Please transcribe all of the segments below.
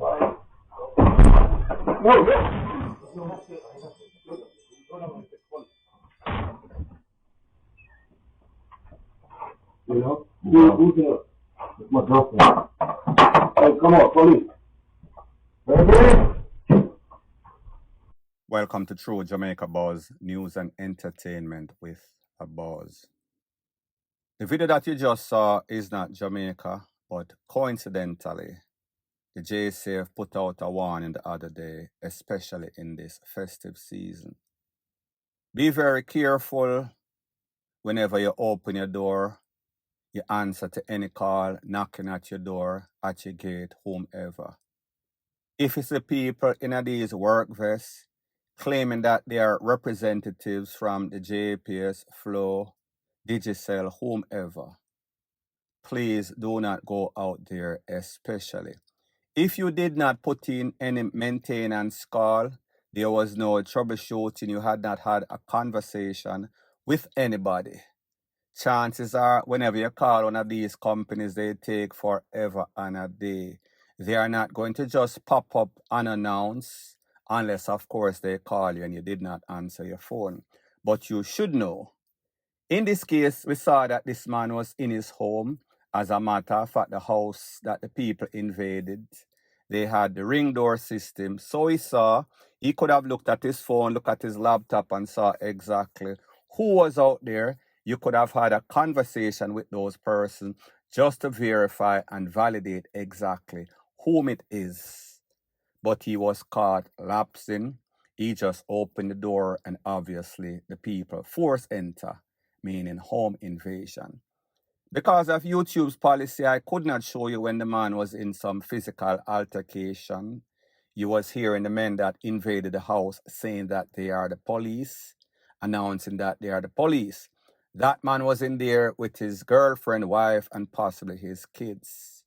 You know? Who's there? It's my girlfriend. Hey, come on, police. Ready? Welcome to True Jamaica Buzz, news and entertainment with a buzz. The video that you just saw is not Jamaica, but coincidentally, the JCF put out a warning the other day, especially in this festive season. Be very careful whenever you open your door, you answer to any call, knocking at your door, at your gate, whomever. If it's the people in these work vests claiming that they are representatives from the JPS, Flow, Digicel, whomever, please do not go out there, especially. If you did not put in any maintenance call, there was no troubleshooting, you had not had a conversation with anybody, chances are whenever you call one of these companies, they take forever and a day. They are not going to just pop up unannounced unless, of course, they call you and you did not answer your phone. But you should know. In this case, we saw that this man was in his home. As a matter of fact, the house that the people invaded, they had the ring door system. So he could have looked at his phone, looked at his laptop and saw exactly who was out there. You could have had a conversation with those persons just to verify and validate exactly whom it is. But he was caught lapsing. He just opened the door and obviously the people forced enter, meaning home invasion. Because of YouTube's policy, I could not show you when the man was in some physical altercation. You was hearing the men that invaded the house saying that they are the police, announcing that they are the police. That man was in there with his girlfriend, wife, and possibly his kids.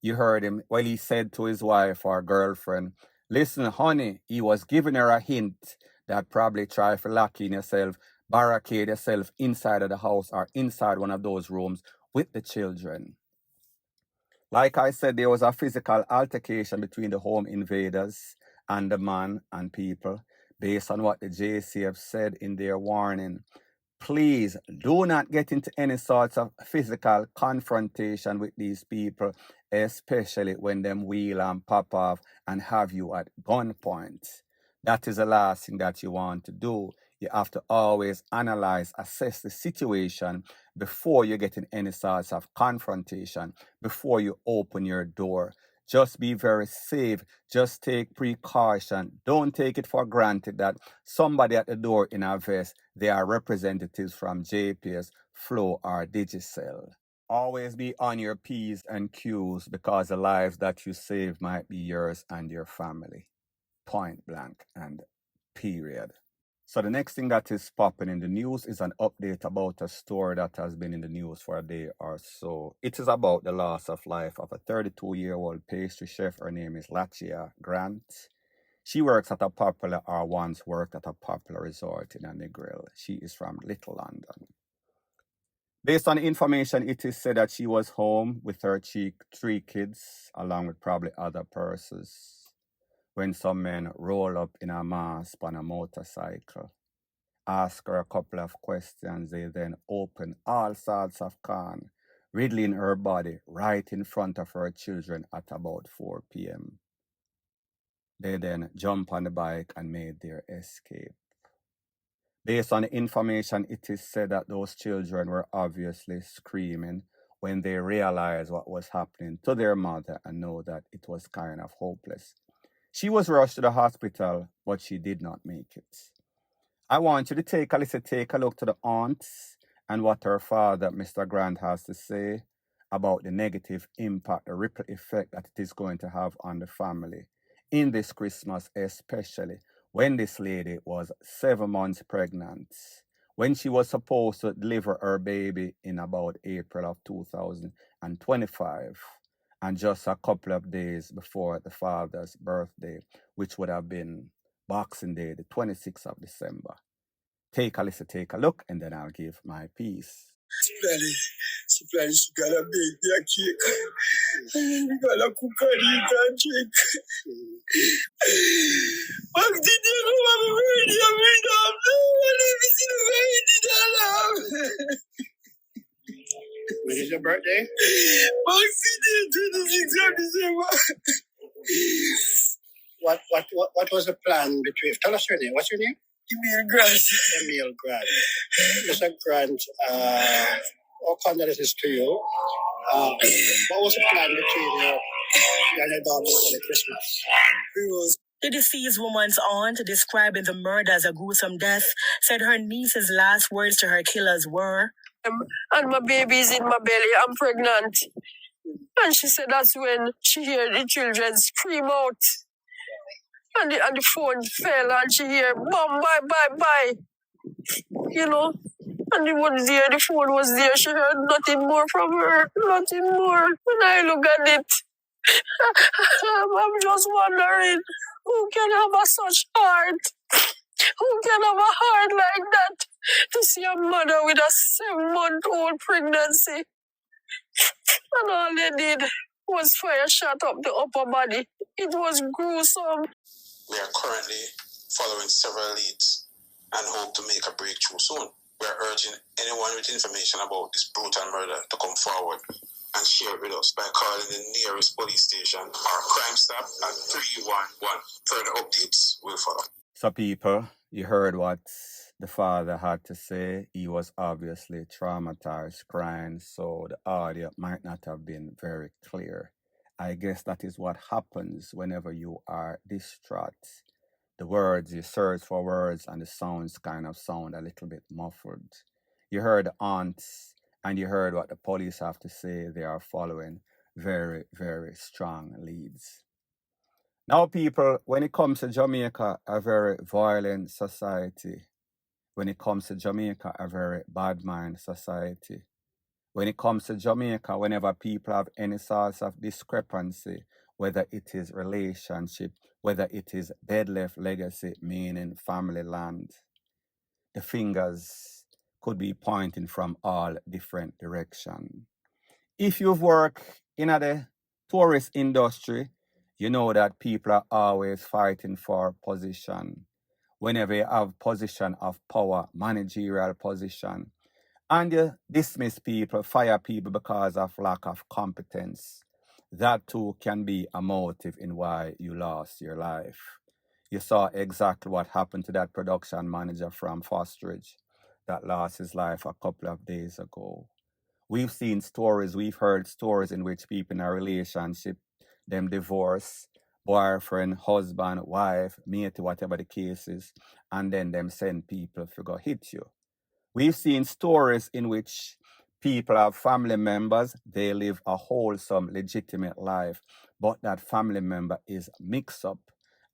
You heard him, well, he said to his wife or girlfriend, listen, honey, he was giving her a hint that probably try to lock in yourself, barricade yourself inside of the house or inside one of those rooms with the children. Like I said, there was a physical altercation between the home invaders and the man and people based on what the JCF said in their warning. Please do not get into any sorts of physical confrontation with these people, especially when them wheel and pop off and have you at gunpoint. That is the last thing that you want to do. You have to always analyze, assess the situation before you get in any sorts of confrontation, before you open your door. Just be very safe. Just take precaution. Don't take it for granted that somebody at the door in a vest, they are representatives from JPS, Flow, or Digicel. Always be on your P's and Q's because the lives that you save might be yours and your family. Point blank and period. So the next thing that is popping in the news is an update about a story that has been in the news for a day or so. It is about the loss of life of a 32-year-old pastry chef. Her name is Lachia Grant. She works at a popular, or once worked at a popular resort in a Negril. She is from Little London. Based on information, it is said that she was home with her three kids, along with probably other persons, when some men roll up in a mask on a motorcycle, ask her a couple of questions. They then open all sorts of can, riddling her body right in front of her children at about 4 p.m. They then jump on the bike and made their escape. Based on the information, it is said that those children were obviously screaming when they realized what was happening to their mother and know that it was kind of hopeless. She was rushed to the hospital, but she did not make it. I want you to take a look to the aunts and what her father, Mr. Grant, has to say about the negative impact, the ripple effect that it is going to have on the family in this Christmas, especially when this lady was 7 months pregnant, when she was supposed to deliver her baby in about April of 2025. And just a couple of days before the father's birthday, which would have been Boxing Day, the 26th of December. Take a look, and then I'll give my piece. She planned she gonna bake me a cake. And then we gonna cook and eat and drink. But did you know I'm ready? I'm ready. I'm ready. When is your birthday? Maxi Day, 26th of December. What was the plan between? Tell us your name. What's your name? Emil Grant. Emil Grant. Mr. Grant, all condolences to you. What was the plan between you and your daughter for the Christmas? The deceased woman's aunt, describing the murder as a gruesome death, said her niece's last words to her killers were, and my baby's in my belly, I'm pregnant. And she said that's when she heard the children scream out. And the phone fell and she heard, Mom, bye. You know, and it was there, the phone was there. She heard nothing more from her, nothing more. When I look at it, I'm just wondering, who can have a such heart? Who can have a heart like that? To see a mother with a 7-month-old pregnancy. And all they did was fire shot up the upper body. It was gruesome. We are currently following several leads and hope to make a breakthrough soon. We are urging anyone with information about this brutal murder to come forward and share it with us by calling the nearest police station or Crime Stop at 311. Further updates will follow. So people, you heard what the father had to say. He was obviously traumatized, crying, so the audio might not have been very clear. I guess that is what happens whenever you are distraught. The words, you search for words and the sounds kind of sound a little bit muffled. You heard the aunts and you heard what the police have to say. They are following very, very strong leads. Now, people, when it comes to Jamaica, a very violent society. When it comes to Jamaica, a very bad mind society. When it comes to Jamaica, whenever people have any sorts of discrepancy, whether it is relationship, whether it is dead left legacy, meaning family land, the fingers could be pointing from all different directions. If you've worked in the tourist industry, you know that people are always fighting for position. Whenever you have position of power, managerial position, and you dismiss people, fire people because of lack of competence, that too can be a motive in why you lost your life. You saw exactly what happened to that production manager from Fostridge that lost his life a couple of days ago. We've seen stories, we've heard stories in which people in a relationship, them divorce, boyfriend, husband, wife, mate, whatever the case is, and then them send people to go hit you. We've seen stories in which people have family members, they live a wholesome, legitimate life, but that family member is mixed up.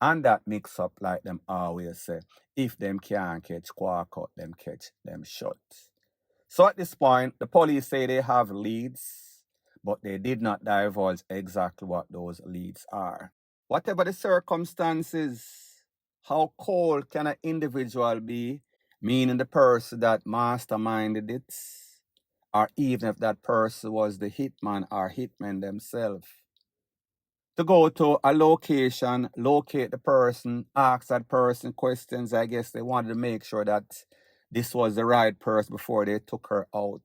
And that mix up, like them always say, if them can't catch quark out, them catch them shut. So at this point, the police say they have leads, but they did not divulge exactly what those leads are. Whatever the circumstances, how cold can an individual be, meaning the person that masterminded it, or even if that person was the hitman or hitman themselves, to go to a location, locate the person, ask that person questions. I guess they wanted to make sure that this was the right person before they took her out.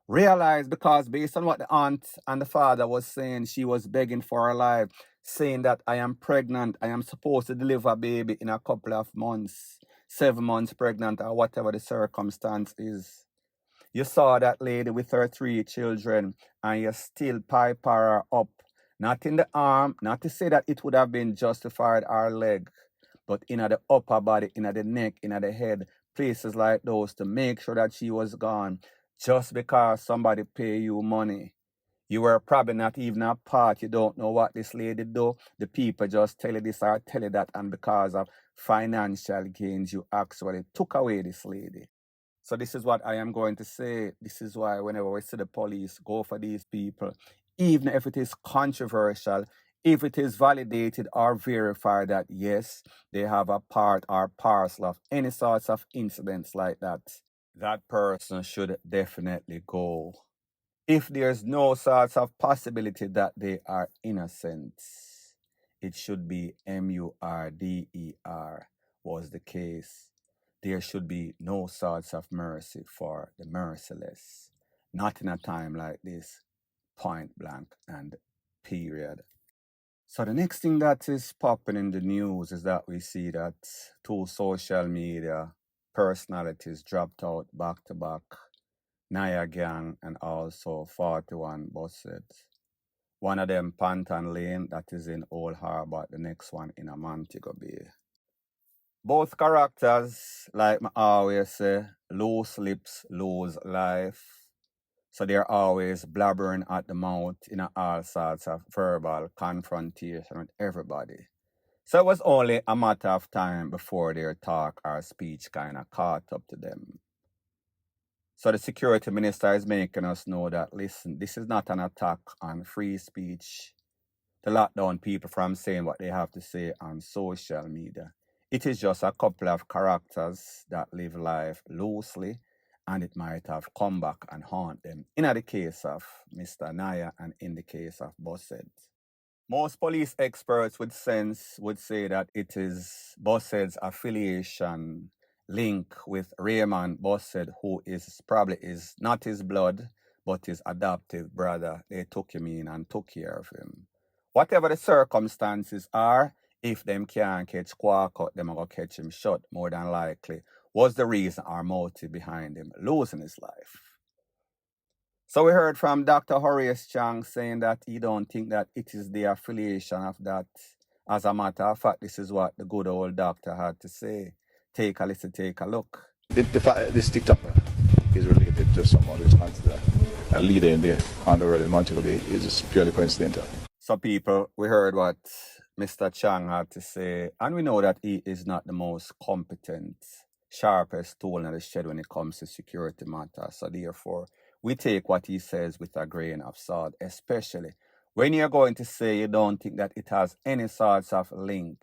Realize, because based on what the aunt and the father was saying, she was begging for her life, saying that I am pregnant, I am supposed to deliver a baby in a couple of months, 7 months pregnant, or whatever the circumstance is. You saw that lady with her 3 children, and you still pipe her up, not in the arm, not to say that it would have been justified her leg, but in the upper body, in the neck, in the head, places like those, to make sure that she was gone. Just because somebody pay you money. You were probably not even a part. You don't know what this lady do. The people just tell you this or tell you that, and because of financial gains, you actually took away this lady. So this is what I am going to say. This is why whenever we see the police go for these people, even if it is controversial, if it is validated or verified that yes, they have a part or parcel of any sorts of incidents like that, that person should definitely go. If there's no sorts of possibility that they are innocent, it should be MURDER was the case. There should be no sorts of mercy for the merciless. Not in a time like this, point blank and period. So the next thing that is popping in the news is that we see that two social media personalities dropped out back to back, NIAH gang and also 41 busshead. One of them Panton Lane, that is in Old Harbour, the next one in a Montego Bay. Both characters, like I always say, loose lips, lose life. So they're always blabbering at the mouth in all sorts of verbal confrontation with everybody. So it was only a matter of time before their talk or speech kind of caught up to them. So the security minister is making us know that, listen, this is not an attack on free speech to lock down people from saying what they have to say on social media. It is just a couple of characters that live life loosely, and it might have come back and haunt them. In the case of Mr. NIAH and in the case of busshead. Most police experts with sense would say that it is busshead's affiliation link with Raymond Busshead, who is probably is not his blood, but his adoptive brother. They took him in and took care of him. Whatever the circumstances are, if them can't catch Quark out, them are going to catch him shut, more than likely, was the reason or motive behind him losing his life. So we heard from Dr. Horace Chang saying that he don't think that it is the affiliation of that. As a matter of fact, this is what the good old doctor had to say. Take a listen, take a look. This TikToker is related to someone who is considered a leader in the underworld in Montego Bay is just purely coincidental. So people, we heard what Mr. Chang had to say, and we know that he is not the most competent, sharpest tool in the shed when it comes to security matters. So therefore, we take what he says with a grain of salt, especially when you're going to say you don't think that it has any sorts of link.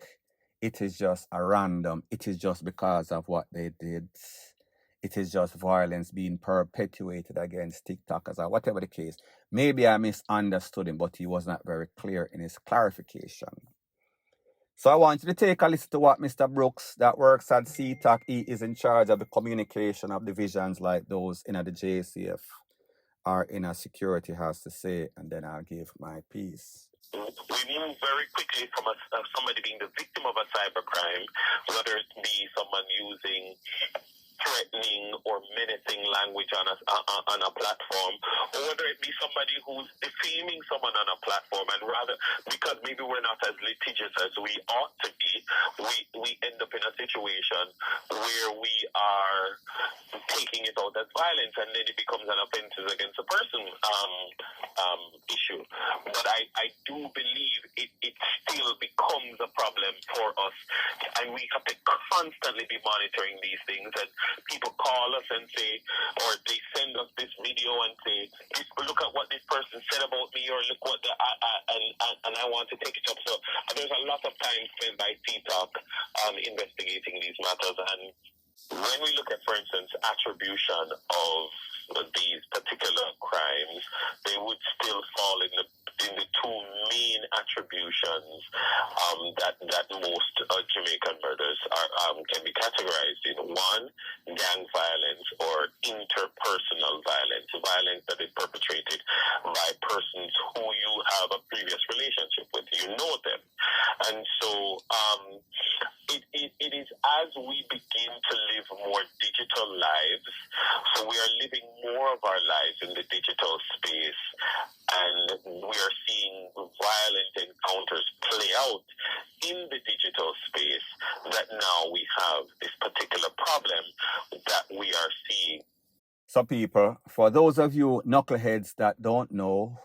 It is just a random. It is just because of what they did. It is just violence being perpetuated against TikTokers or whatever the case. Maybe I misunderstood him, but he was not very clear in his clarification. So I want you to take a listen to what Mr. Brooks, that works at CTAC, he is in charge of the communication of divisions like those in the JCF or in a security, has to say, and then I'll give my piece. We move very quickly from somebody being the victim of a cybercrime, whether it be someone using threatening or menacing language on a platform, or whether it be somebody who's defaming someone on a platform, and rather, because maybe we're not as litigious as we ought to be, we end up in a situation where we are taking it out as violence, and then it becomes an offenses against a person issue. But I do believe it still becomes a problem for us, and we have to constantly be monitoring these things. And people call us and say, or they send us this video and say, look at what this person said about me, or look what and I want to take it up. So there's a lot of time spent by CTAC investigating these matters. And when we look at, for instance, attribution of these particular crimes, they would still fall in the two main attributions that most Jamaican murders can be categorized in. One, gang violence or interpersonal violence that is perpetrated by persons who you have a previous relationship with. You know them. And so it is as we begin to live more digital lives, so we are living more of our lives in the digital space, and we are seeing violent encounters play out in the digital space, that now we have this particular problem that we are seeing. So people, for those of you knuckleheads that don't know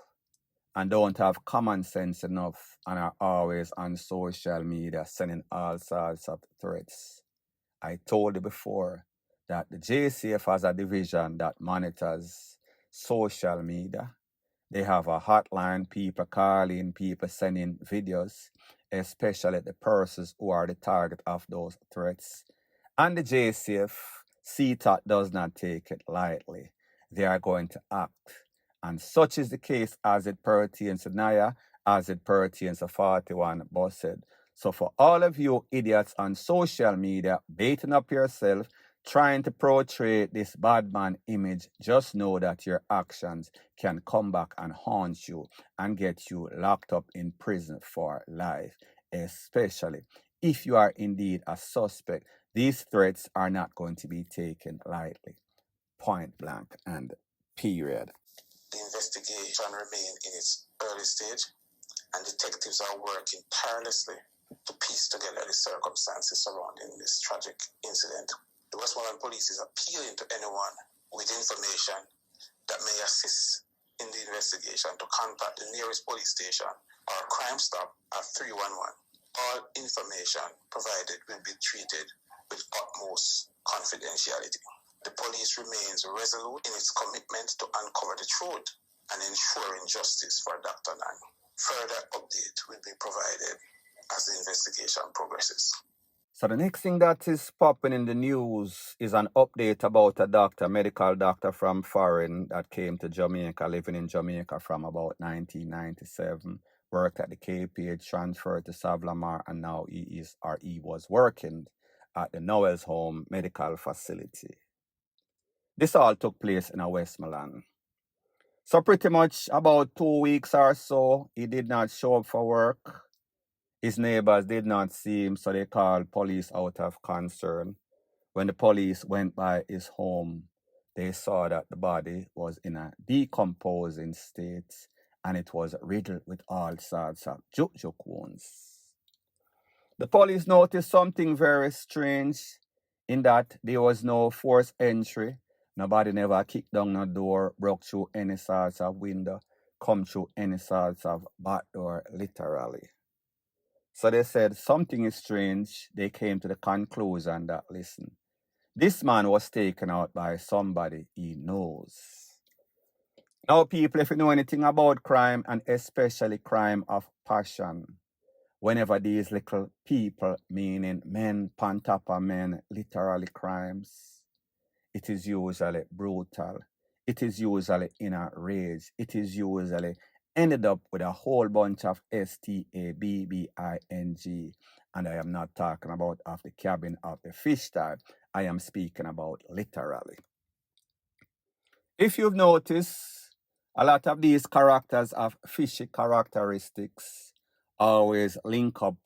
and don't have common sense enough and are always on social media sending all sorts of threats, I told you before that the JCF has a division that monitors social media. They have a hotline, people calling, people sending videos, especially the persons who are the target of those threats. And the JCF CTAT does not take it lightly. They are going to act. And such is the case as it pertains to NIAH, as it pertains to 41 busshead. So for all of you idiots on social media, baiting up yourself, trying to portray this bad man image, just know that your actions can come back and haunt you and get you locked up in prison for life, especially if you are indeed a suspect. These threats are not going to be taken lightly. Point blank and period. The investigation remains in its early stage, and detectives are working tirelessly to piece together the circumstances surrounding this tragic incident. The Westmoreland Police is appealing to anyone with information that may assist in the investigation to contact the nearest police station or Crime Stop at 311. All information provided will be treated with utmost confidentiality. The police remains resolute in its commitment to uncover the truth and ensuring justice for Dr. Nang. Further update will be provided as the investigation progresses. So the next thing that is popping in the news is an update about a medical doctor from foreign that came to Jamaica, living in Jamaica from about 1997, worked at the KPH, transferred to Savlamar, and now he was working at the Noel's Home Medical Facility. This all took place in Westmoreland. So pretty much about 2 weeks or so, he did not show up for work. His neighbors did not see him, so they called police out of concern. When the police went by his home, they saw that the body was in a decomposing state and it was riddled with all sorts of juk wounds. The police noticed something very strange in that there was no forced entry. Nobody never kicked down the door, broke through any sorts of window, come through any sorts of back door, literally. So they said something is strange. They came to the conclusion that, listen, this man was taken out by somebody he knows. Now, people, if you know anything about crime, and especially crime of passion, whenever these little people, meaning men, pan top of men, literally crimes, it is usually brutal. It is usually in a rage. It is usually ended up with a whole bunch of stabbing, and I am not talking about off the cabin of the fish type. I am speaking about literally. If you've noticed, a lot of these characters have fishy characteristics, always link up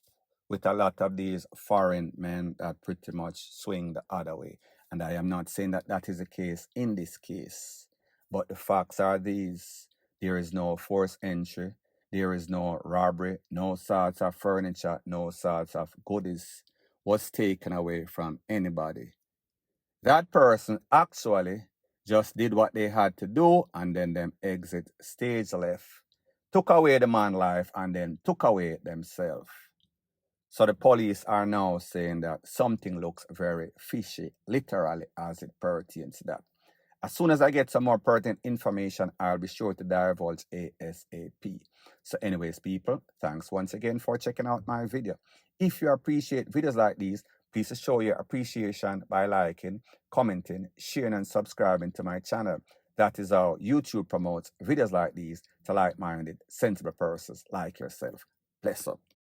with a lot of these foreign men that pretty much swing the other way. And I am not saying that that is the case in this case, but the facts are these. There is no forced entry. There is no robbery. No sorts of furniture. No sorts of goodies was taken away from anybody. That person actually just did what they had to do and then them exit stage left, took away the man's life and then took away themselves. So the police are now saying that something looks very fishy, literally, as it pertains to that. As soon as I get some more pertinent information, I'll be sure to divulge ASAP. So anyways, people, thanks once again for checking out my video. If you appreciate videos like these, please show your appreciation by liking, commenting, sharing, and subscribing to my channel. That is how YouTube promotes videos like these to like-minded, sensible persons like yourself. Bless up.